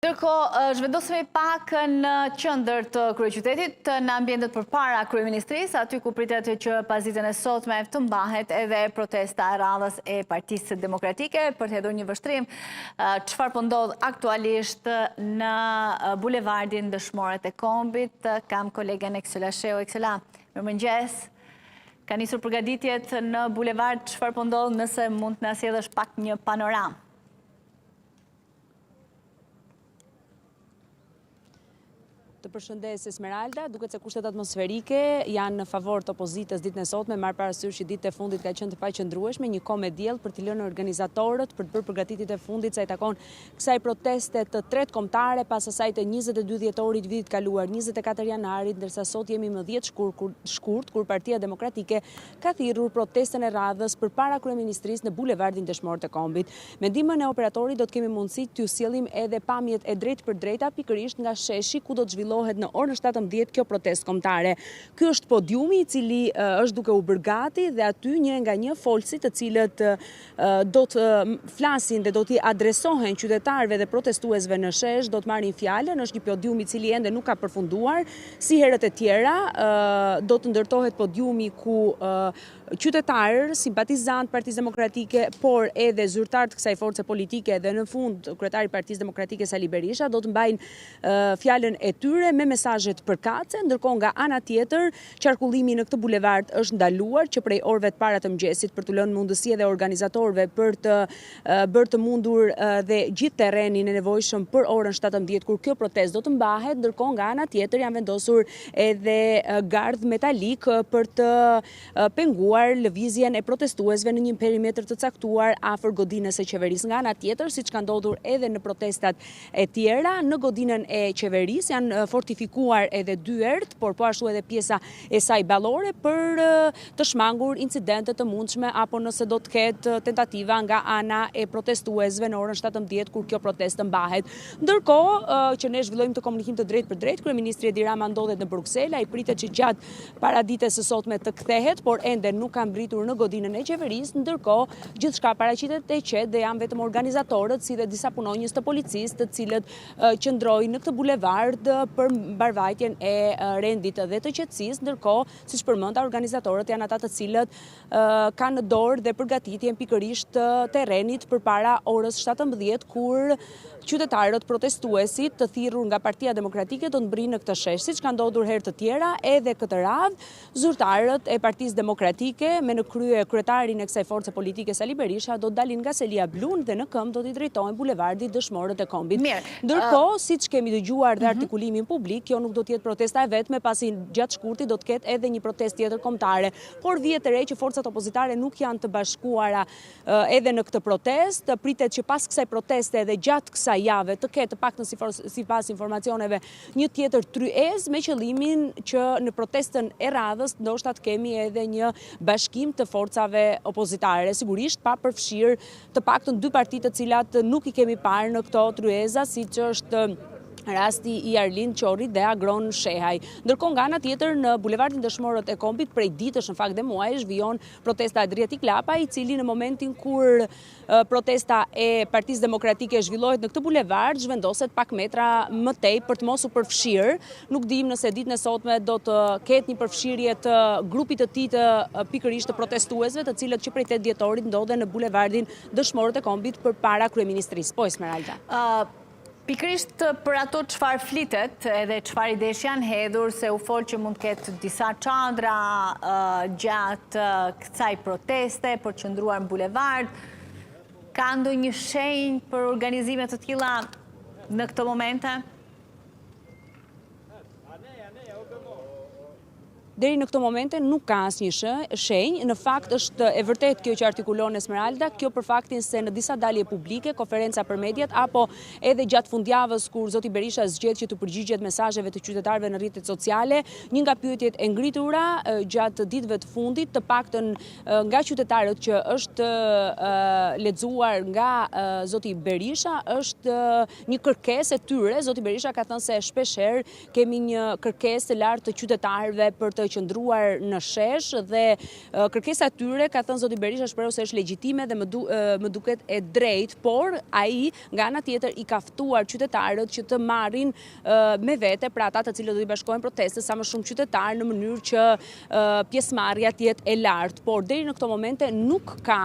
Ndërkohë, zhvendosemi pak në qendër të kryeqytetit, në ambientet përpara kryeministrisë, aty ku pritet që pasditën e sotme të mbahet edhe protesta e radhës e Partisë Demokratike për të hedhur një vështrim. Çfarë po ndodh aktualisht në bulevardin Dëshmorët e Kombit? Kam kolegen Eksela Sheu. Eksela, mirëmëngjes. Ka nisur përgatitjet në bulevard, çfarë po ndodh, nëse mund të na sjellësh pak një panoramë? Të përshëndes Esmeralda, duket se kushtet atmosferike janë në favor të opozitës ditën e sotme, marrë parasysh që ditët e fundit ka qenë të paqëndrueshme, një kohë me diell për t'i lënë organizatorët për të bërë përgatitjet e fundit sa i takon kësaj proteste të tretë kombëtare pas asaj të 22 dhjetorit vitit kaluar, 24 janarit, ndërsa sot jemi më 10 shkurt kur Partia Demokratike ka thirrur protestën e radhës përpara kryeministrisë në bulevardin Dëshmorët e Kombit. Me ndihmën e operatorit do të kemi mundësi t'ju sjellim edhe pamjet e drejtë për drejta pikërisht nga sheshi ku do të në orën 17 kjo protestë kombëtare. Ky është podiumi i cili është duke u bërë gati dhe aty një nga një folësit të cilët do të flasin dhe do t'i adresohen qytetarëve dhe protestuesve në shesh, do të marrin fjalën. Është një podium i cili ende nuk ka përfunduar. Si herët e tjera, do të ndërtohet podiumi ku qytetarë, simpatizantë Partisë Demokratike, por edhe zyrtarë të kësaj force politike dhe në fund kryetari i Partisë Demokratike Sali Berisha do të mbajnë fjalën e tyre me mesazhet përkatëse, ndërkohë nga ana tjetër qarkullimi në këtë bulevard është ndaluar që prej orëve të para të mëngjesit për të lënë mundësi edhe organizatorëve për të bërë të mundur dhe gjithë terrenin e nevojshëm për orën 17 kur kjo protestë do të mbahet, ndërkohë nga ana tjetër janë vendosur edhe gardh metalik për të penguar lëvizjen e protestuesve në një perimetër të caktuar afër godinës së qeverisë. Nga ana tjetër, siç ka ndodhur edhe në protestat e tjera, në godinën e qeverisë janë fortifikuar edhe dyert, por po ashtu edhe pjesa e saj ballore për të shmangur incidente të mundshme apo nëse do të ketë tentativa nga ana e protestuesve në orën 17 kur kjo protestë mbahet. Ndërkohë që ne zhvillojmë të komunikim të drejtë për drejtë, kryeministri Edi Rama ndodhet në Bruksel, ai pritet që gjatë paraditës së sotme të kthehet, por ende nuk ka mbritur në godinën e qeverisë, ndërkohë gjithçka paraqitet të qetë dhe janë vetëm organizatorët si dhe disa punonjës të policisë të cilët qëndrojnë në këtë bulevard për mbarvajtjen e rendit dhe të qetësisë, ndërkohë, siç përmenda, organizatorët janë ata të cilët kanë në dorë dhe përgatitjen pikërisht të terrenit përpara orës 17 kur qytetarët protestuesit të thirrur nga Partia Demokratike do të mbrinë në këtë shesh. Siç ka ndodhur herë të tjera, edhe këtë radhë zyrtarët e Partisë Demokratike me në krye kryetarin e kësaj force politike Sali Berisha do të dalin nga Selia Blun dhe në këmbë do t'i drejtohen bulevardit Dëshmorët e Kombit. Ndërkohë, siç kemi dëgjuar dhe artikulimin publik, kjo nuk do të jetë protesta e vetme, pasi gjatë shkurtit do të ketë edhe një protestë tjetër kombëtare. Por vjet e re që forcat opozitare nuk janë të bashkuara edhe në këtë protestë. Pritet që pas kësaj proteste edhe gjatë kësaj jave të ketë paktën sipas informacioneve një tjetër tryezë me qëllimin që në protestën e radhës ndoshta të kemi edhe një bashkim të forcave opozitare. Sigurisht pa përfshirë të paktën dy parti të cilat nuk i kemi parë në këto tryeza, siç është rasti i Arlind Qorri dhe Agron Shehaj. Ndërkohë nga ana tjetër në bulevardin Dëshmorët e Kombit prej ditësh në fakt dhe muajsh vjon protesta e Drieti Klapa, i cili në momentin kur protesta e Partisë Demokratike zhvillohet në këtë bulevard zhvendoset pak metra më tej për të mos u përfshirë. Nuk dim nëse ditën e sotme do të ketë një përfshirje të grupit të tij të pikërisht të protestuesve, të cilët që prej 8 dhjetorit ndodhen në bulevardin Dëshmorët e Kombit përpara kryeministrisë. Po, Esmeralda. Pikërisht për ato çfarë flitet edhe çfarë idesh janë hedhur, se u fol që mund të ketë disa çadra gjatë kësaj proteste për të qëndruar në bulevard. Ka ndonjë shenjë për organizime të tilla në këto momente? Deri në këto momente nuk ka asnjë shenjë. Në fakt është e vërtet kjo që artikulon Esmeralda, kjo për faktin se në disa dalje publike, konferenca për mediat apo edhe gjatë fundjavës kur zoti Berisha zgjedh që të përgjigjet mesazheve të qytetarëve në rrjetet sociale, një nga pyetjet e ngritura gjatë ditëve të fundit, të paktën nga qytetarët që është lexuar nga zoti Berisha, është një kërkesë e tyre. Zoti Berisha ka thënë se shpeshherë kemi një kërkesë të lartë të qytetarëve për të qëndruar në shesh dhe kërkesa e tyre, ka thënë zoti Berisha, shprehu se është legjitime dhe më duket e drejtë, por ai nga ana tjetër i ka ftuar qytetarët që të marrin me vete pra ata të cilët do të bashkohen protestës sa më shumë qytetarë në mënyrë që pjesëmarrja të jetë e lartë, por deri në këto momente nuk ka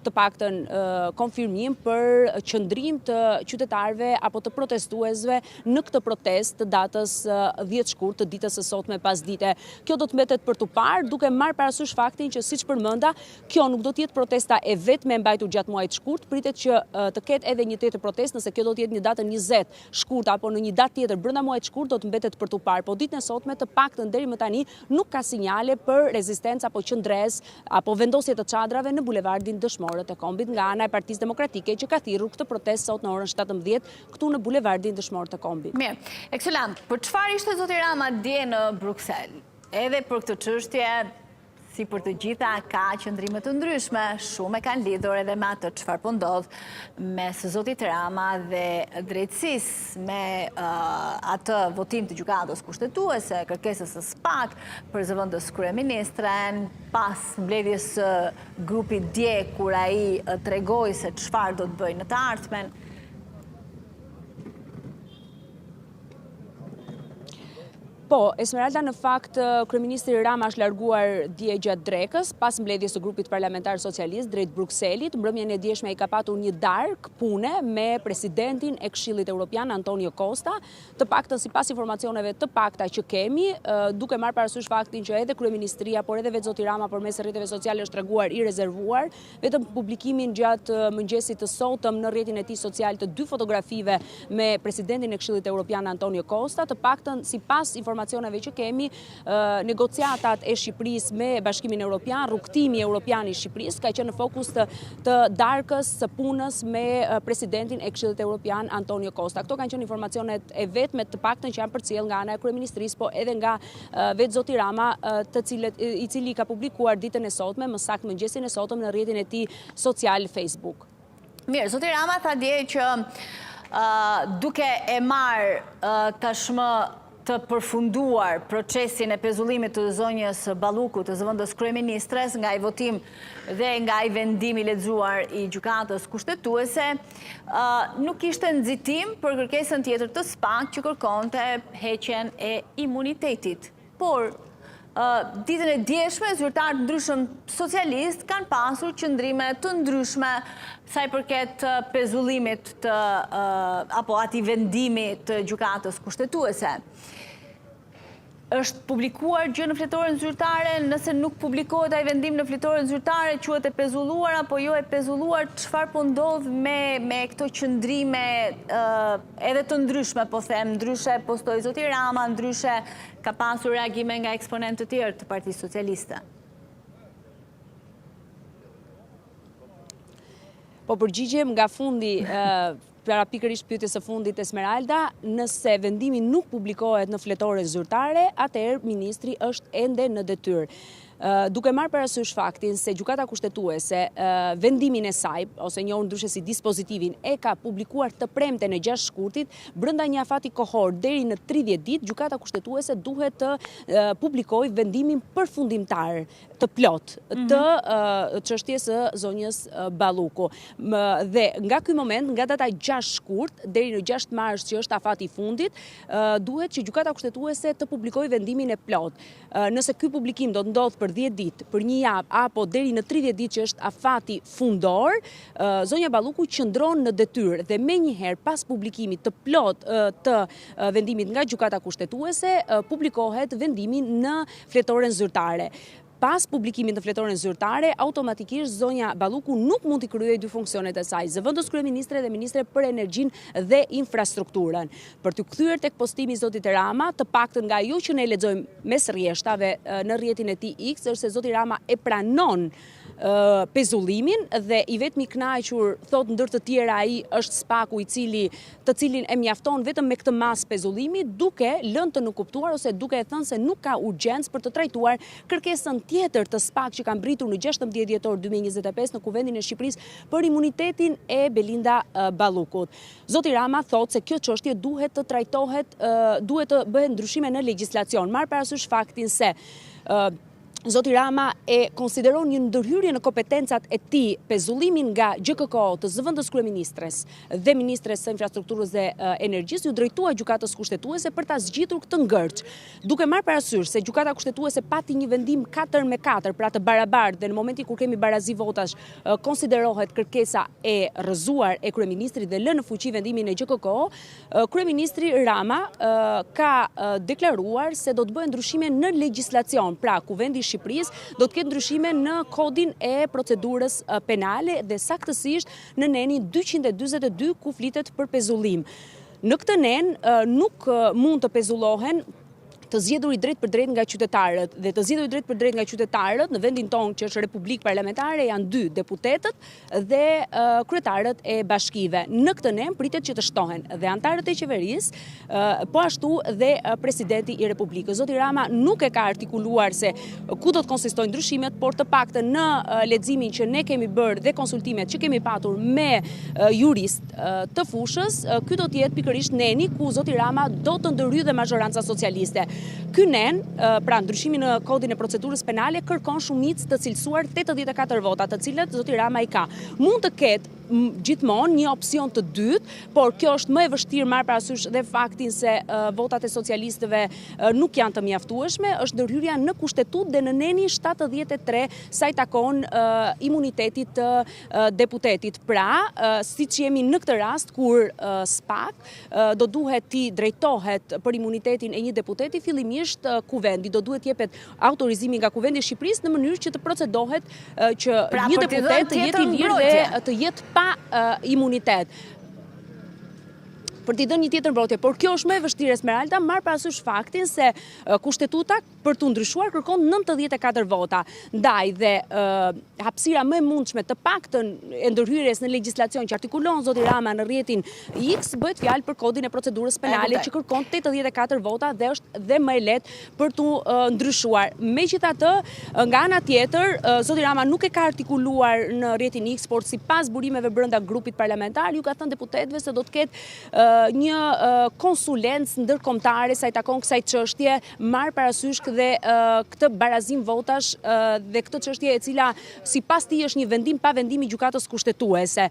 të paktën konfirmim për qëndrim të qytetarëve apo të protestuesve në këtë protestë të datës 10 shkurt të ditës së sotme pasdite. Kjo do të mbetet për tu parë, duke marrë parasysh faktin që siç përmenda, kjo nuk do të jetë protesta e vetme e mbajtur gjatë muajit shkurt, pritet që të ketë edhe një tjetër protestë, nëse kjo do të jetë një datë 20 shkurt apo në një datë tjetër brenda muajit shkurt, do të mbetet për tu parë. Po ditën e sotme të paktën deri më tani nuk ka sinjale për rezistencë apo qëndresë apo vendosje të çadrave në bulevardin Dëshmorët e Kombit nga ana e Partisë Demokratike që ka thirrur këtë protestë sot në orën 17 këtu në bulevardin Dëshmorët e Kombit. Mirë, Ekselant, për çfarë ishte zoti Rama dje në Bruksel? Edhe për këtë çështje, si për të gjitha, ka qëndrime të ndryshme, shumë e kanë lidhur edhe me atë çfarë po ndodh mes zotit Rama dhe drejtësisë me atë votim të gjykatës kushtetuese, kërkesës së SPAK për zëvendës kryeministren, pas mbledhjes së grupit dje kur ai tregoi se çfarë do të bëjë në të ardhmen. Po, Esmeralda, në fakt, kryeministri Rama është larguar dje gjatë drekës, pas mbledhjes së grupit parlamentar socialist drejt Brukselit. Mbrëmjen e djeshme ai ka patur një darkë pune me presidentin e Këshillit Evropian Antonio Costa, të paktën sipas informacioneve të pakta që kemi, duke marrë parasysh faktin që edhe kryeministria, por edhe vetë zoti Rama përmes rrjeteve sociale është treguar i rezervuar, vetëm publikimin gjatë mëngjesit të sotëm në rrjetin e tij social të 2 fotografive me presidentin e Këshillit Evropian Antonio Costa, të paktën sipas informacioneve që kemi, negociatat e Shqipërisë me Bashkimin Evropian, rrugtimi evropian i Shqipërisë ka qenë në fokus të darkës së punës me presidentin e Këshillit Evropian Antonio Costa. Këto kanë qenë informacionet e vetme të paktën që janë përcjell nga ana e kryeministrisë, po edhe nga vetë zoti Rama, i cili ka publikuar ditën e sotme, më saktë mëngjesin e sotëm në rrjetin e tij social Facebook. Mirë, zoti Rama tha dje që duke e marrë tashmë të përfunduar procesin e pezullimit të zonjës Balluku, të zëvendës kryeministres, nga i votim dhe nga i vendim i lexuar i gjykatës kushtetuese, nuk ishte nxitim për kërkesën tjetër të SPAK që kërkonte heqjen e imunitetit. Por ditën e djeshme, zyrtarë ndryshëm socialist kanë pasur qëndrime të ndryshme sa i përket pezullimit apo atij vendimi të gjykatës kushtetuese. Është publikuar gjë në fletoren zyrtare, nëse nuk publikohet ai vendim në fletoren zyrtare, quhet e pezulluar apo jo e pezulluar, çfarë po ndodh me këto qëndrime edhe të ndryshme, po them, ndryshe postoi zoti Rama, ndryshe ka pasur reagime nga eksponentë të tjerë të Partisë Socialiste. Po përgjigjem nga fundi para pikërisht pyetjes së fundit Esmeralda, nëse vendimi nuk publikohet në fletore zyrtare, atëherë ministri është ende në detyrë. Duke marrë parasysh faktin se gjykata kushtetuese vendimin e saj, ose njohur ndryshe si dispozitivin, e ka publikuar të premten e 6 shkurtit, brenda një afati kohor deri në 30 ditë, gjykata kushtetuese duhet të publikojë vendimin përfundimtar të plot të çështjes së zonjës Balluku. Dhe nga ky moment, nga data 6 shkurt deri në 6 mars, që është afati i fundit, duhet që gjykata kushtetuese të publikojë vendimin e plot. Nëse ky publikim do të ndodh për 10 ditë, për një javë, apo deri në 30 ditë që është afati fundor, zonja Balluku qëndron në detyrë dhe menjëherë pas publikimit të plot të vendimit nga gjykata kushtetuese, publikohet vendimi në fletoren zyrtare. Pas publikimit të fletoren zyrtare, automatikisht zonja Balluku nuk mund të kryejë 2 funksionet e saj, zëvendës kryeministre dhe ministre për energjinë dhe infrastrukturën. Për të kthyer tek postimi i zotit Rama, të paktën nga ajo që ne lexojmë mes rrjeshtave në rrjetin e tij X, është se zoti Rama e pranon pezullimin dhe i vetmi kënaqur thot ndër të tjera ai është SPAK-u të cilin e mjafton vetëm me këtë mas pezullimi, duke lënë të nuk kuptuar ose duke e thënë se nuk ka urgjencë për të trajtuar kërkesën tjetër të SPAK që kanë britur në 16 dhjetor 2025 në Kuvendin e Shqipërisë për imunitetin e Belinda Ballukut. Zoti Rama thot se kjo çështje duhet të trajtohet, duhet të bëhet ndryshime në legjislacion. Marr parasysh faktin se Zoti Rama e konsideron një ndërhyrje në kompetencat e tij pezullimin nga GKK të zëvendës kryeministres dhe ministres së infrastrukturës dhe energjisë, ju drejtua gjykatës kushtetuese për ta zgjitur këtë ngërç, duke marrë parasysh se gjykata kushtetuese pati një vendim 4-4, pra të barabartë, dhe në momentin kur kemi barazi votash konsiderohet kërkesa e rrëzuar e kryeministrit dhe lënë në fuqi vendimin e GKK, kryeministri Rama ka deklaruar se do të bëhen ndryshime në legjislacion, pra Kuvendi Shqipërisë do të ketë ndryshime në kodin e procedurës penale dhe saktësisht në nenin 242 ku flitet për pezullim. Në këtë nen nuk mund të pezullohen të zgjedhur i drejt për drejt nga qytetarët dhe të zgjedhur i drejt për drejt nga qytetarët në vendin tonë që është Republikë Parlamentare janë 2 deputetët dhe kryetarët e bashkive. Në këtë nen pritet që të shtohen dhe antarët e qeverisë, po ashtu dhe presidenti i Republikës. Zoti Rama nuk e ka artikuluar se ku do të konsistojnë ndryshimet, por të paktën në leximin që ne kemi bërë dhe konsultimet që kemi patur me jurist të fushës, ky do të jetë pikërisht neni ku zoti Rama do të ndërhyjë dhe majoranca socialiste. Ky nen, pra ndryshimi në kodin e procedurës penale, kërkon shumicë të cilësuar 84 vota, të cilat zoti Rama i ka. Mund të ketë gjithmonë një opsion të dytë, por kjo është më e vështirë marrë parasysh dhe faktin se votat e socialistëve nuk janë të mjaftueshme, është ndërhyrja në kushtetut dhe në neni 73 sa i takon imunitetit të deputetit. Pra, siç jemi në këtë rast kur SPAK do duhet t'i drejtohet për imunitetin e një deputeti, fillimisht kuvendi do duhet jepet autorizimi nga Kuvendi i Shqipërisë në mënyrë që të procedohet që një deputet të jetë i lirë dhe të jetë pa imunitet. Për t'i dhënë një tjetër mbrojtje, por kjo është më e vështirë, Esmeralda, marr parasysh faktin se kushtetuta për të ndryshuar kërkon 94 vota. Ndaj dhe hapësira më e mundshme të paktën e ndërhyrjes në legjislacion që artikulon zoti Rama në rrjetin X bëhet fjalë për kodin e procedurës penale që kërkon 84 vota dhe është dhe më e lehtë për të ndryshuar. Megjithatë, nga ana tjetër, zoti Rama nuk e ka artikuluar në rrjetin X, por sipas burimeve brenda grupit parlamentar, ju ka thënë deputetëve se do të ketë një konsulencë ndërkombëtare sa i takon kësaj çështje, marr parasysh dhe këtë barazim votash dhe këtë çështje e cila sipas tij është një vendim pa vendimi i gjykatës kushtetuese.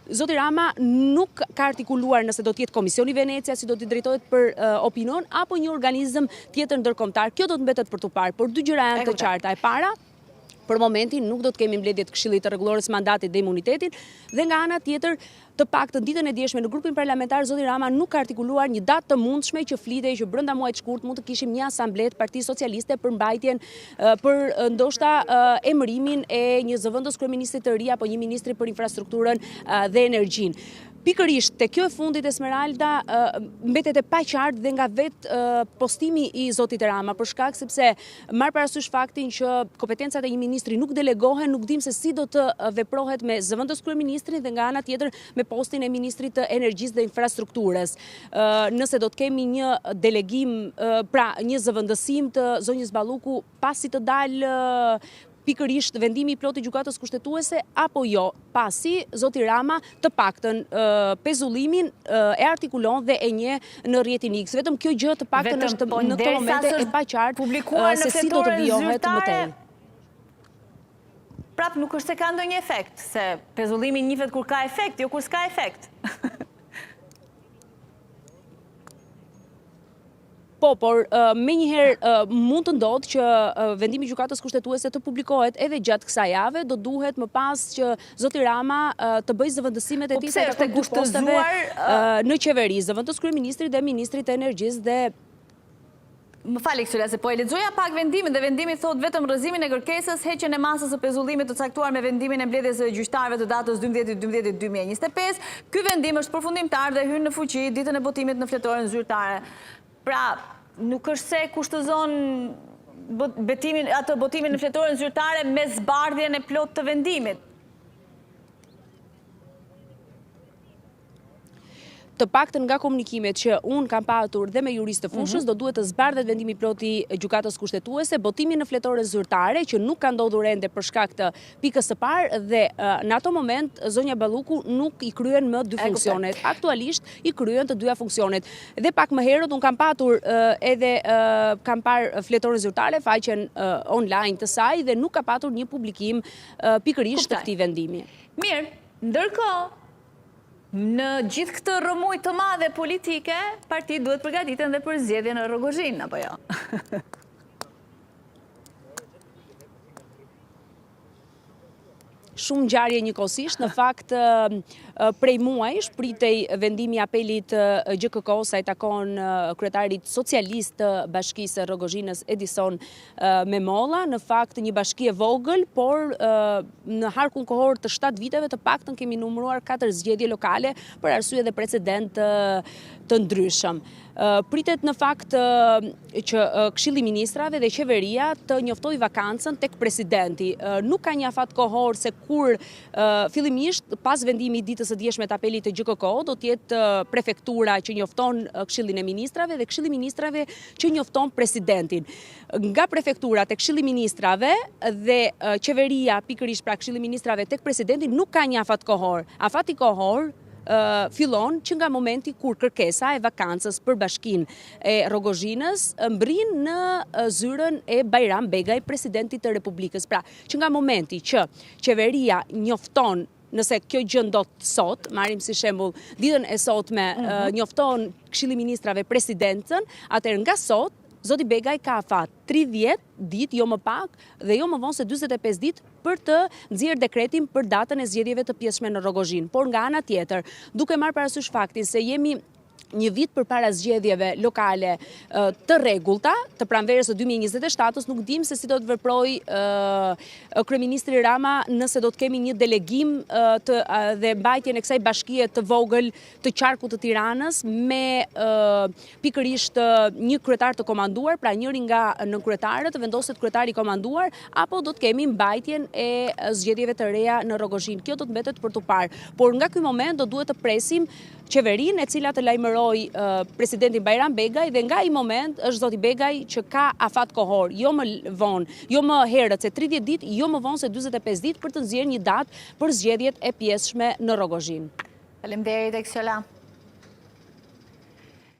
Zoti Rama nuk ka artikuluar nëse do të jetë Komisioni Venecia, si do t'i drejtohet për opinion apo një organizëm tjetër ndërkombëtar. Kjo do të mbetet për tu parë, por dy gjëra janë të qarta. E para, për momentin nuk do të kemi mbledhje të Këshillit të Rregullorës Mandatit dhe Imunitetit, dhe nga ana tjetër, të paktën ditën e djeshme në grupin parlamentar zoti Rama nuk ka artikuluar një datë të mundshme që flitej që brenda muajit shkurt mund të kishim një asamblee të Partisë Socialiste për mbajtjen për ndoshta emërimin e një zëvendës kryeministrit të ri apo një ministri për infrastrukturën dhe energjinë. Pikërisht te kjo e fundit, Esmeralda, mbetet e paqartë dhe nga vetë postimi i zotit Rama, për shkak sepse marr parasysh faktin që kompetencat e një ministri nuk delegohen, nuk dim se si do të veprohet me zëvendës kryeministrin dhe nga ana tjetër me postin e ministrit të energjisë dhe infrastrukturës. Nëse do të kemi një delegim, pra një zëvendësim të zonjës Balluku pasi të dalë pikërisht vendimi i plotë i gjykatës kushtetuese apo jo, pasi zoti Rama të paktën pezullimin e artikulon dhe e njeh në rrjetin X. Vetëm kjo gjë të paktën është në këto momente e paqartë se si do të vijohet më tej. Prap nuk është se ka ndonjë efekt, se pezullimi njihet kur ka efekt, jo kur s'ka efekt. Po, por me njëherë mund të ndodhë që vendimi i gjykatës kushtetuese të publikohet edhe gjatë kësaj jave, do duhet më pas që zoti Rama të bëjë zëvendësimet e tij sa të dy posteve në qeveri, zëvendës kryeministrit dhe ministrit të energjisë dhe Më fali Kësuria, se po e lexoja pak vendimin dhe vendimi thot vetëm rrëzimin e kërkesës, heqjen e masës së pezullimit të caktuar me vendimin e mbledhjes së gjyqtarëve të datës 12/12/2025. Ky vendim është përfundimtar dhe hyn në fuqi ditën e votimit në fletoren zyrtare. Pra, nuk është se kushtëzon botimin në fletoren zyrtare me zbardhjen e plot të vendimit. Të paktën nga komunikimet që unë kam patur dhe me juristë të fushës, do duhet të zbardhet vendimi ploti gjykatës kushtetuese, botimin në fletore zyrtare që nuk ka ndodhur ende për shkak të pikës së parë dhe në ato moment zonja Balluku nuk i kryen më dy funksionet. Aktualisht i kryen të dyja funksionet. Dhe pak më herët unë kam patur edhe kam parë fletore zyrtare, faqen online të saj dhe nuk ka patur një publikim pikërisht të këtij vendimi. Mirë, ndërkohë në gjithë këtë rëmuj të madhe politike, partitë duhet përgatiten dhe për zgjedhjen në Rogozhinë, apo jo? Shumë ngjarje njëkohësisht, në fakt prej muajsh pritej vendimi i apelit GKK-s sa i takon kryetarit socialist të Bashkisë Rogozhinës Edison Memolla, në fakt një bashki e vogël, por në harkun kohor të 7 viteve të paktën kemi numëruar 4 zgjedhje lokale për arsye dhe precedent të ndryshëm. Pritet në fakt që Këshilli i Ministrave dhe qeveria të njoftoj vakancën tek presidenti. Nuk ka një afat kohor se kur fillimisht pas vendimit ditës së dieshme të apelit të GKK do të jetë prefektura që njofton Këshillin e Ministrave dhe Këshilli i Ministrave që njofton presidentin. Nga prefektura tek Këshilli i Ministrave dhe qeveria pikërisht pra Këshilli i Ministrave tek presidenti nuk ka një afat kohor. Afati kohor fillon që nga momenti kur kërkesa e vakancës për Bashkinë e Rogozhinës mbrin në zyrën e Bajram Begaj, presidentit të Republikës. Pra, që nga momenti që qeveria njofton, nëse kjo gjë ndodh sot, marrim si shembull ditën e sotme, njofton Këshilli i Ministrave presidentën, atëherë nga sot Zoti Begaj ka afat 30 ditë, jo më pak dhe jo më vonë se 45 ditë për të nxjerrë dekretin për datën e zgjedhjeve të pjesshme në Rogozhinë. Por nga ana tjetër, duke marrë parasysh faktin se jemi një vit përpara zgjedhjeve lokale të rregullta, të pranverës së 2027-s, nuk dim se si do të veproj kryeministri Rama nëse do të kemi një delegim dhe mbajtjen e kësaj bashkie të vogël të qarkut të Tiranës me pikërisht një kryetar të komanduar, pra njëri nga nënkretarët vendoset kryetari i komanduar, apo do të kemi mbajtjen e zgjedhjeve të reja në Rogozhinë. Kjo do të mbetet për tu parë. Por nga ky moment do duhet të presim qeverinë e cila të lajmëroj presidentin Bajram Begaj dhe nga i moment është zoti Begaj që ka afat kohor, jo më vonë, jo më herët se 30 ditë, jo më vonë se 45 ditë për të nxjerrë një datë për zgjedhjet e pjesshme në Rogozhinë. Faleminderit Eksiola.